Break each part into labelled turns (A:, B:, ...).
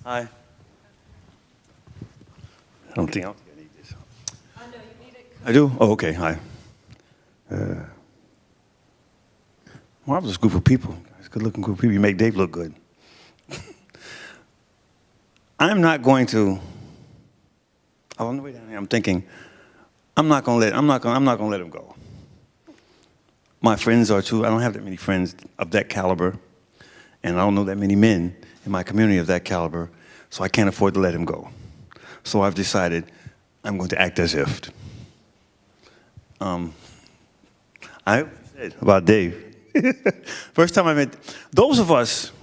A: Hi. I don't think I need this.
B: I know you need it.
A: I do? Oh, okay. Hi. Marvelous group of people. It's a good-looking group of people. You make Dave look good. I'm not going to. On the way down here, I'm thinking, I'm not going to let him go. My friends are too. I don't have that many friends of that caliber, and I don't know that many men in my community of that caliber, so I can't afford to let him go. So I've decided I'm going to act as if. I said about Dave. First time I met those of us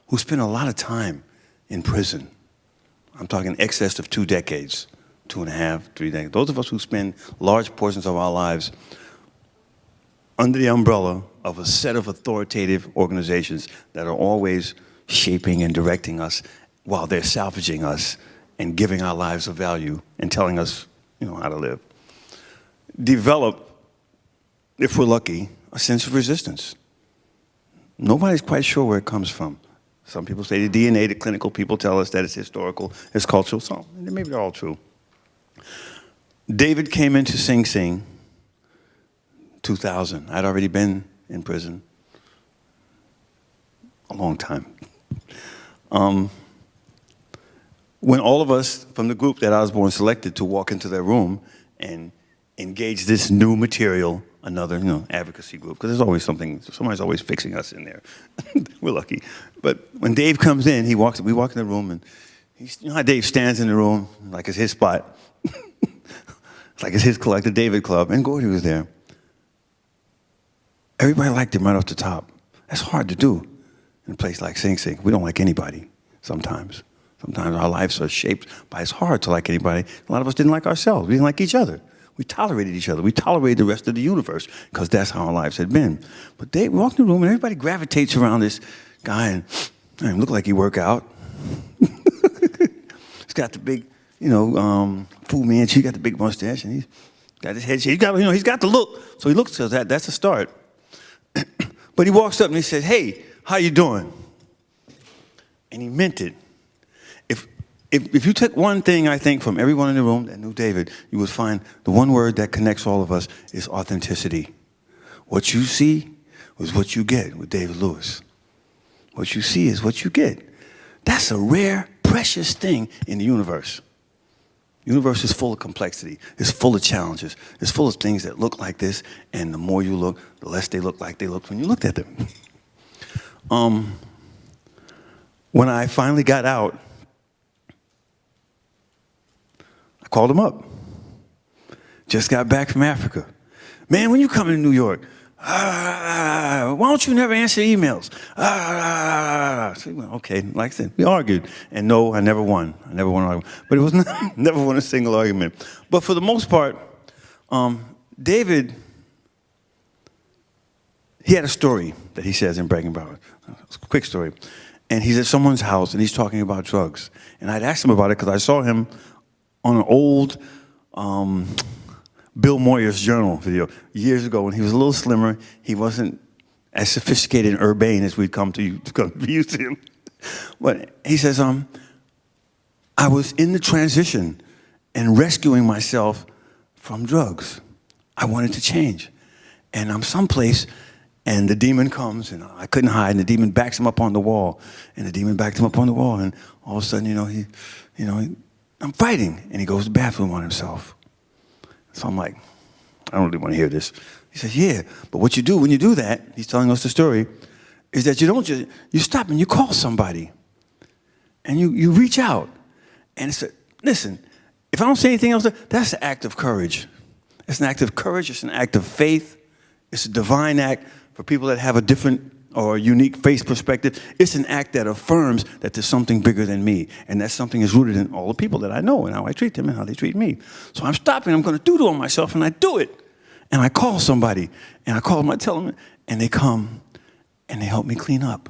A: who spend a lot of time in prison. I'm talking excess of 2 decades, 2.5, 3 decades. Those of us who spend large portions of our lives under the umbrella of a set of authoritative organizations that are always shaping and directing us while they're salvaging us and giving our lives a value and telling us, how to live. Develop, if we're lucky, a sense of resistance. Nobody's quite sure where it comes from. Some people say the DNA, the clinical people tell us that it's historical, it's cultural, so maybe they're all true. David came into Sing Sing 2000. I'd already been in prison a long time. When all of us from the group that I was born selected to walk into their room and engage this new material, another advocacy group, because there's always somebody's always fixing us in there. We're lucky. But when Dave comes in, we walk in the room, and how Dave stands in the room like it's his spot. It's like it's his club, like the David Club, and Gordy was there. Everybody liked him right off the top. That's hard to do in a place like Sing Sing. We don't like anybody sometimes. Sometimes our lives are shaped by it's hard to like anybody. A lot of us didn't like ourselves. We didn't like each other. We tolerated each other. We tolerated the rest of the universe because that's how our lives had been. But they walk in the room and everybody gravitates around this guy and look like he work out. He's got the big, Fu Manchu. He got the big mustache and he's got his head shape. He's got the look. So he looks to that. That's a start. But he walks up and he says, "Hey, how you doing?" And he meant it. If you took one thing, I think, from everyone in the room that knew David, you would find the one word that connects all of us is authenticity. What you see is what you get with David Lewis. What you see is what you get. That's a rare, precious thing in the universe. The universe is full of complexity. It's full of challenges. It's full of things that look like this, and the more you look, the less they look like they looked when you looked at them. When I finally got out, I called him up. Just got back from Africa. "Man, when you coming to New York? Why don't you never answer emails?" So he went, okay, like I said, we argued. And no, I never won. I never won an argument. But it was never won a single argument. But for the most part, David, he had a story that he says in Breaking Power. It's a quick story. And he's at someone's house and he's talking about drugs. And I'd asked him about it because I saw him on an old Bill Moyer's journal video years ago when he was a little slimmer. He wasn't as sophisticated and urbane as we'd come to be used to him. But he says, I was in the transition and rescuing myself from drugs. I wanted to change. And I'm someplace, and the demon comes, and I couldn't hide, and the demon backs him up on the wall. And the demon backed him up on the wall, and all of a sudden, I'm fighting. And he goes to the bathroom on himself. So I'm like, I don't really want to hear this. He says, yeah, but what you do when you do that, he's telling us the story, is that you stop and you call somebody. And you reach out. And it's listen, if I don't say anything else, that's an act of courage. It's an act of courage. It's an act of faith. It's a divine act for people that have a different or a unique faith perspective. It's an act that affirms that there's something bigger than me. And that something is rooted in all the people that I know and how I treat them and how they treat me. So I'm stopping. I'm going to do it on myself, and I do it. And I call somebody. And I call them. I tell them. And they come. And they help me clean up.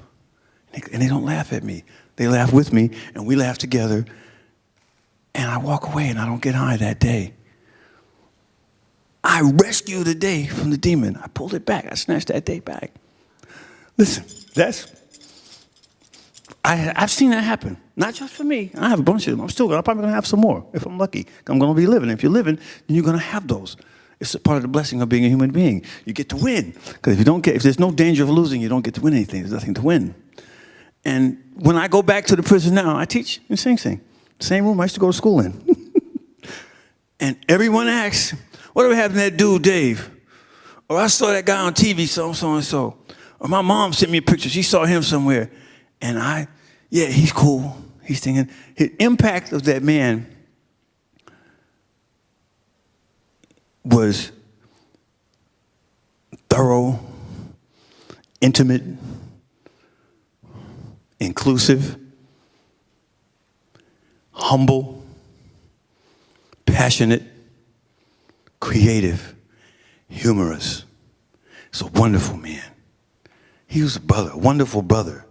A: And they don't laugh at me. They laugh with me. And we laugh together. And I walk away, and I don't get high that day. I rescued the day from the demon. I pulled it back. I snatched that day back. Listen, I've seen that happen. Not just for me. I have a bunch of them. I'm probably going to have some more if I'm lucky. I'm going to be living. If you're living, then you're going to have those. It's a part of the blessing of being a human being. You get to win. Because if there's no danger of losing, you don't get to win anything. There's nothing to win. And when I go back to the prison now, I teach in Sing Sing. Same room I used to go to school in. And everyone asks, whatever happened to that dude, Dave? Or I saw that guy on TV, so and so. Or my mom sent me a picture. She saw him somewhere. And yeah, he's cool. He's thinking, his impact of that man was thorough, intimate, inclusive, humble, passionate, creative, humorous. He's a wonderful man. He was a brother, a wonderful brother.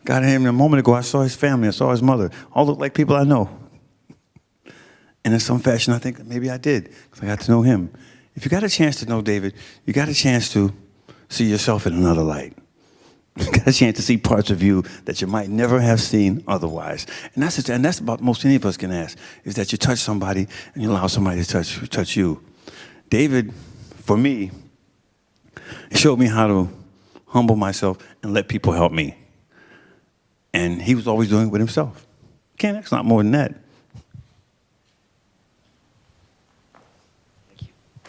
A: Got him a moment ago. I saw his family. I saw his mother. All look like people I know. And in some fashion, I think maybe I did, because I got to know him. If you got a chance to know David, you got a chance to see yourself in another light. You got a chance to see parts of you that you might never have seen otherwise. And that's about most any of us can ask, is that you touch somebody and you allow somebody to touch you. David, for me, showed me how to humble myself and let people help me. And he was always doing it with himself. Can't ask not more than that.